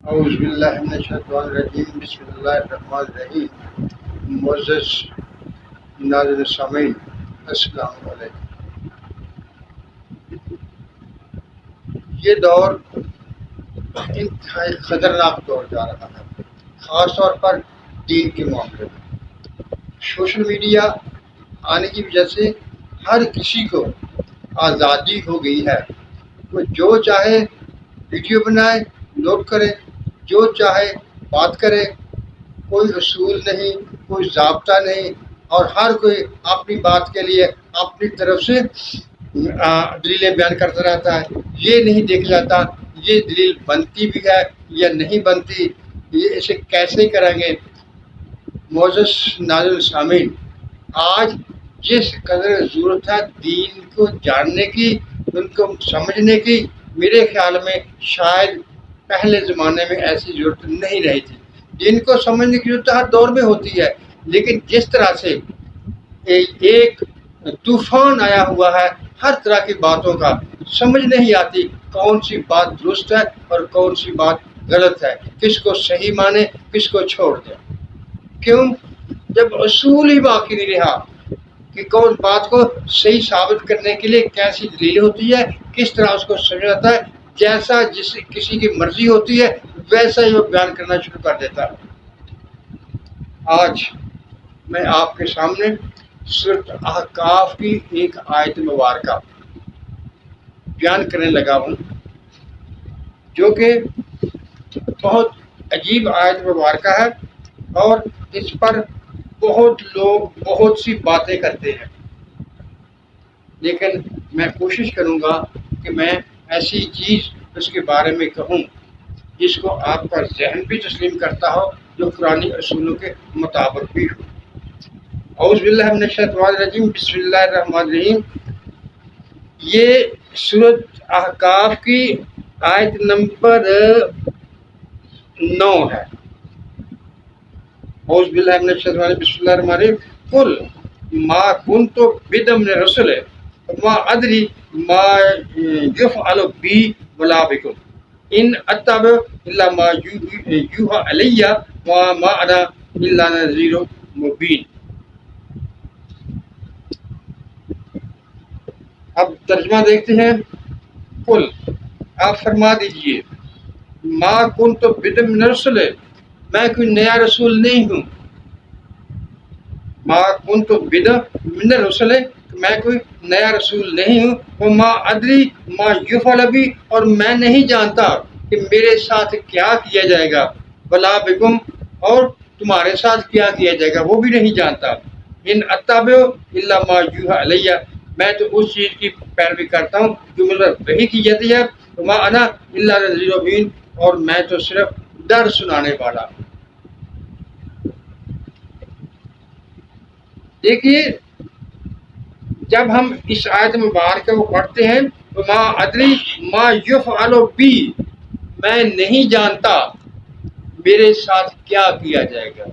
اعوذ باللہ من الشیطان الرجیم بسم اللہ الرحمن الرحیم معزز ناظرین سامعین السلام علیکم۔ یہ دور انتہائی خطرناک دور جا رہا ہے، خاص طور پر دین کے معاملے میں۔ سوشل میڈیا آنے کی وجہ سے ہر کسی کو آزادی ہو گئی ہے، وہ جو چاہے ویڈیو بنائے، نوٹ کرے، جو چاہے بات کرے، کوئی اصول نہیں، کوئی ضابطہ نہیں، اور ہر کوئی اپنی بات کے لیے اپنی طرف سے دلیلیں بیان کرتا رہتا ہے۔ یہ نہیں دیکھ جاتا یہ دلیل بنتی بھی ہے یا نہیں بنتی، یہ اسے کیسے کریں گے۔ معزز ناظرین سامعین، آج جس قدر ضرورت ہے دین کو جاننے کی، ان کو سمجھنے کی، میرے خیال میں شاید پہلے زمانے میں ایسی ضرورت نہیں رہی تھی۔ دین کو سمجھنے کی ضرورت ہر دور میں ہوتی ہے، لیکن جس طرح سے ایک طوفان آیا ہوا ہے ہر طرح کی باتوں کا، سمجھ نہیں آتی کون سی بات درست ہے اور کون سی بات غلط ہے، کس کو صحیح مانے کس کو چھوڑ دیں۔ کیوں؟ جب اصول ہی باقی نہیں رہا کہ کون بات کو صحیح ثابت کرنے کے لیے کیسی دلیل ہوتی ہے، کس طرح اس کو سمجھا جاتا ہے، جیسا کسی کی مرضی ہوتی ہے ویسا ہی وہ بیان کرنا شروع کر دیتا ہے۔ آج میں آپ کے سامنے سورۃ احقاف کی ایک آیت مبارکہ بیان کرنے لگا ہوں، جو کہ بہت عجیب آیت مبارکہ ہے، اور اس پر بہت لوگ بہت سی باتیں کرتے ہیں، لیکن میں کوشش کروں گا کہ میں ایسی چیز اس کے بارے میں کہوں جس کو آپ کا ذہن بھی تسلیم کرتا ہو، جو قرآنی اصولوں کے مطابق بھی ہو۔ اعوذ باللہ من الشیطان الرجیم بسم اللہ الرحمن الرحیم۔ یہ سورۃ احقاف کی آیت نمبر 9 ہے۔ اعوذ باللہ من الشیطان الرجیم بسم اللہ الرحمن الرحیم۔ قل ما كنت بدعا من الرسل وما ادری ما یفعل بی ولا بکم ان اتبع الا ما یوحی الی وما انا الا نذیر مبین۔ اب ترجمہ دیکھتے ہیں۔ قل، آپ فرما دیجئے، ما کنت بدعا من الرسل، میں کوئی نیا رسول نہیں ہوں۔ ما کنت بدعا من الرسل، میں کوئی نیا رسول نہیں ہوں۔ وما ادری ما یفعل بی، اور میں نہیں جانتا کہ میرے ساتھ کیا کیا جائے گا، ولا بکم، اور تمہارے ساتھ کیا کیا جائے گا وہ بھی نہیں جانتا۔ ان اتبع الا ما یوحی الی، میں تو اس چیز کی پیروی کرتا ہوں جو مجھ پر وحی کی جاتی ہے۔ وما انا الا نذیر مبین، اور میں تو صرف ڈر سنانے والا ہوں۔ دیکھیے، جب ہم اس آیت مبارکہ کو پڑھتے ہیں، وما ادری ما یفعل بی، میں نہیں جانتا میرے ساتھ کیا کیا جائے گا۔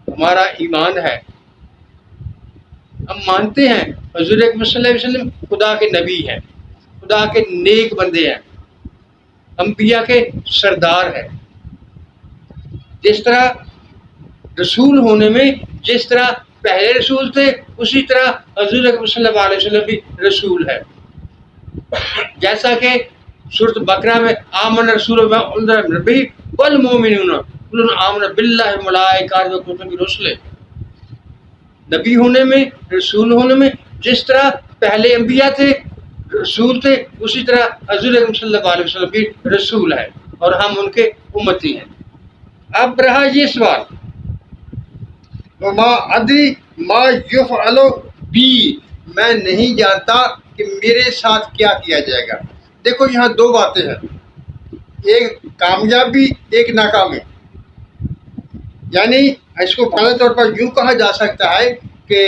ہمارا ایمان ہے، ہم مانتے ہیں حضور اکرم صلی اللہ علیہ وسلم خدا کے نبی ہیں، خدا کے نیک بندے ہیں، انبیاء کے سردار ہیں۔ جس طرح رسول ہونے میں جس طرح پہلے رسول تھے، اسی طرح حضور اکرم صلی اللہ علیہ وسلم بھی رسول ہے۔ جیسا کہ سورۃ بقرہ میں آمن رسول بما انزل من ربہ والمؤمنون کل آمن باللہ وملائکتہ وکتبہ ورسلہ، نبی ہونے میں، رسول ہونے میں جس طرح پہلے انبیاء تھے، رسول تھے، اسی طرح حضور اکرم صلی اللہ علیہ وسلم بھی رسول ہے، اور ہم ان کے امتی ہیں۔ اب رہا یہ سوال، وما ادری ما یفعل بی، میں نہیں جانتا کہ میرے ساتھ کیا کیا جائے گا۔ دیکھو، یہاں دو باتیں ہیں، ایک کامیابی ایک ناکامی، یعنی اس کو پہلے طور پر یوں کہا جا سکتا ہے کہ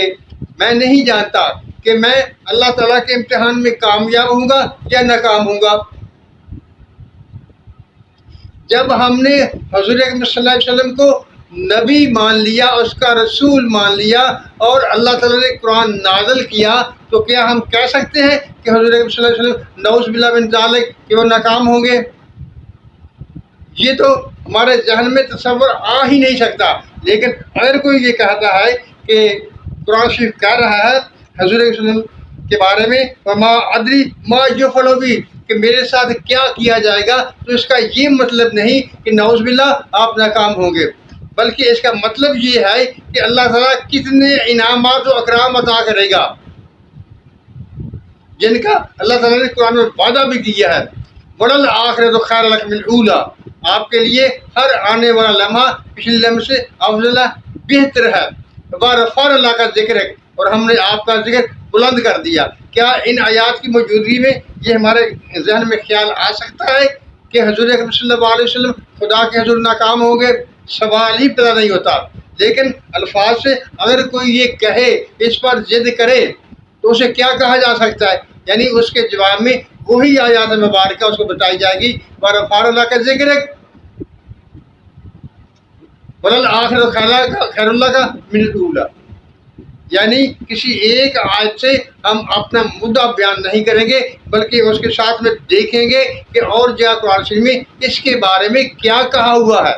میں نہیں جانتا کہ میں اللہ تعالیٰ کے امتحان میں کامیاب ہوں گا یا ناکام ہوں گا۔ جب ہم نے حضور اکرم صلی اللہ علیہ وسلم کو نبی مان لیا، اس کا رسول مان لیا، اور اللہ تعالیٰ نے قرآن نازل کیا، تو کیا ہم کہہ سکتے ہیں کہ حضور اکرم صلی اللہ علیہ وسلم نعوذ باللہ من ذالک کہ وہ ناکام ہوں گے؟ یہ تو ہمارے ذہن میں تصور آ ہی نہیں سکتا. لیکن اگر کوئی یہ کہتا ہے کہ قرآن شریف کہہ رہا ہے حضور صلی اللہ علیہ وسلم کے بارے میں وما ادری ما یفعل بی، کہ میرے ساتھ کیا کیا جائے گا، تو اس کا یہ مطلب نہیں کہ نعوذ باللہ آپ ناکام ہوں گے، بلکہ اس کا مطلب یہ ہے کہ اللہ تعالیٰ کتنے انعامات و اکرام عطا کرے گا، جن کا اللہ تعالیٰ نے قرآن میں وعدہ بھی دیا ہے. وَلَلْآخِرَةُ خَيْرٌ لَكَ مِنَ الْأُولَىٰ، آپ کے لیے ہر آنے والا لمحہ پچھلے لمحے سے افضل بہتر ہے. وَرَفَعْنَا لَكَ ذِكْرَكَ، اور ہم نے آپ کا ذکر بلند کر دیا. کیا ان آیات کی موجودگی میں یہ ہمارے ذہن میں خیال آ سکتا ہے کہ حضور اکرم صلی اللہ علیہ وسلم خدا کے حضور ناکام ہو گئے؟ سوال ہی پیدا نہیں ہوتا. لیکن الفاظ سے اگر کوئی یہ کہے، اس پر ضد کرے، تو اسے کیا کہا جا سکتا ہے؟ یعنی اس کے جواب میں وہی آیات مبارکہ اس کو بتائی جائے گی. وَرَفَعْنَا لَكَ ذِكْرَكَ وَلَلْآخِرَةُ خَيْرٌ لَكَ مِنَ الْأُولَىٰ، یعنی کسی ایک آیت سے ہم اپنا مدعا بیان نہیں کریں گے، بلکہ اس کے ساتھ میں دیکھیں گے کہ اور جگہ قرآن شریف میں اس کے بارے میں کیا کہا ہوا ہے.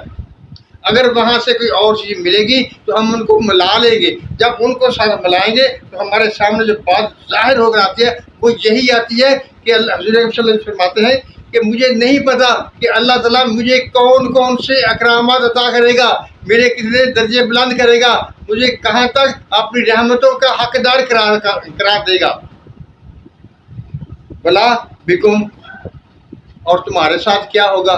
اگر وہاں سے کوئی اور چیز ملے گی تو ہم ان کو ملا لیں گے. جب ان کو ساتھ ملائیں گے تو ہمارے سامنے جو بات ظاہر ہو کر آتی ہے وہ یہی آتی ہے کہ اللہ حضور صلی اللہ علیہ وسلم فرماتے ہیں کہ مجھے نہیں پتا کہ اللہ تعالیٰ مجھے کون کون سے اکرامات عطا کرے گا، میرے کتنے درجے بلند کرے گا، مجھے کہاں تک اپنی رحمتوں کا حقدار قرار دے گا. بلا بکم، اور تمہارے ساتھ کیا ہوگا.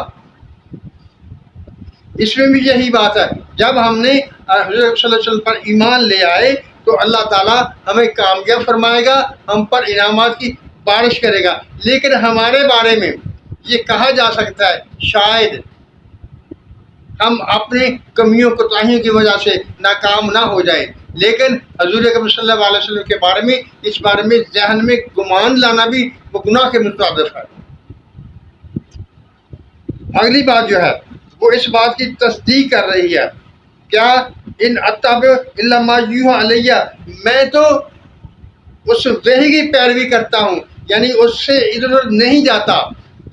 اس میں بھی یہی بات ہے. جب ہم نے حضرت صلی اللہ علیہ وسلم پر ایمان لے آئے تو اللہ تعالیٰ ہمیں کامیاب فرمائے گا، ہم پر انعامات کی بارش کرے گا. لیکن ہمارے بارے میں یہ کہا جا سکتا ہے شاید ہم اپنے کمیوں کوتاہیوں کی وجہ سے ناکام نہ ہو جائیں. لیکن حضور اکرم صلی اللہ علیہ وسلم کے بارے میں اس بارے میں ذہن میں گمان لانا بھی وہ گناہ کے مترادف ہے. اگلی بات جو ہے وہ اس بات کی تصدیق کر رہی ہے، کیا ان اتبع الا ما یوحی علیہ، میں تو اس وحی کی پیروی کرتا ہوں، یعنی اس سے ادھر ادھر نہیں جاتا،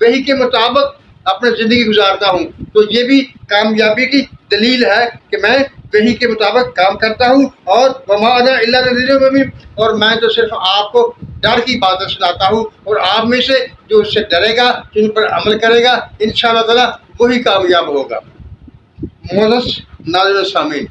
وحی کے مطابق اپنی زندگی گزارتا ہوں. تو یہ بھی کامیابی کی دلیل ہے کہ میں وحی کے مطابق کام کرتا ہوں. اور وما انا الا نذیر مبین، اور میں تو صرف آپ کو ڈر کی باتیں سناتا ہوں، اور آپ میں سے جو اس سے ڈرے گا، جن پر عمل کرے گا، انشاءاللہ تعالیٰ وہی کامیاب ہوگا. معزز ناظرین سامعین،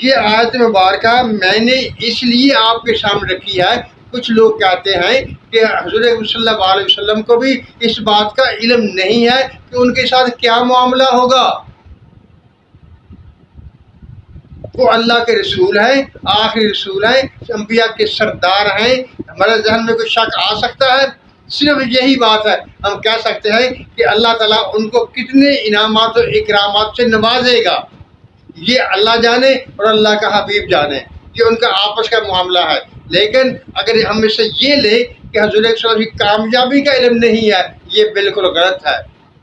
یہ آیت مبارکہ میں نے اس لیے آپ کے سامنے رکھی ہے. کچھ لوگ کہتے ہیں کہ حضور صلی اللہ علیہ وسلم کو بھی اس بات کا علم نہیں ہے کہ ان کے ساتھ کیا معاملہ ہوگا. وہ اللہ کے رسول ہیں، آخری رسول ہیں، انبیاء کے سردار ہیں. ہمارے ذہن میں کوئی شک آ سکتا ہے؟ صرف یہی بات ہے، ہم کہہ سکتے ہیں کہ اللہ تعالیٰ ان کو کتنے انعامات و اکرامات سے نوازے گا، یہ اللہ جانے اور اللہ کا حبیب جانے، یہ ان کا آپس کا معاملہ ہے. لیکن اگر ہم اس سے یہ لیں کہ حضور صلی اللہ علیہ وسلم کی کامیابی کا علم نہیں ہے، یہ بالکل غلط ہے.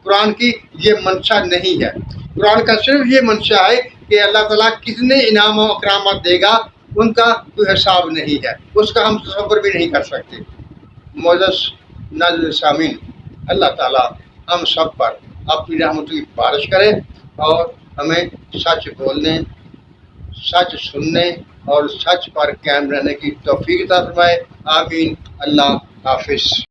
قرآن کی یہ منشا نہیں ہے. قرآن کا صرف یہ منشا ہے کہ اللہ تعالیٰ کتنے انعام و اکرامات دے گا، ان کا کوئی حساب نہیں ہے، اس کا ہم تصور بھی نہیں کر سکتے. معزز ناظرین سامعین، اللہ تعالیٰ ہم سب پر اپنی رحمتوں کی بارش کرے اور ہمیں سچ بولنے، سچ سننے اور سچ پر قائم رہنے کی توفیق عطا فرمائے. آمین. اللہ حافظ.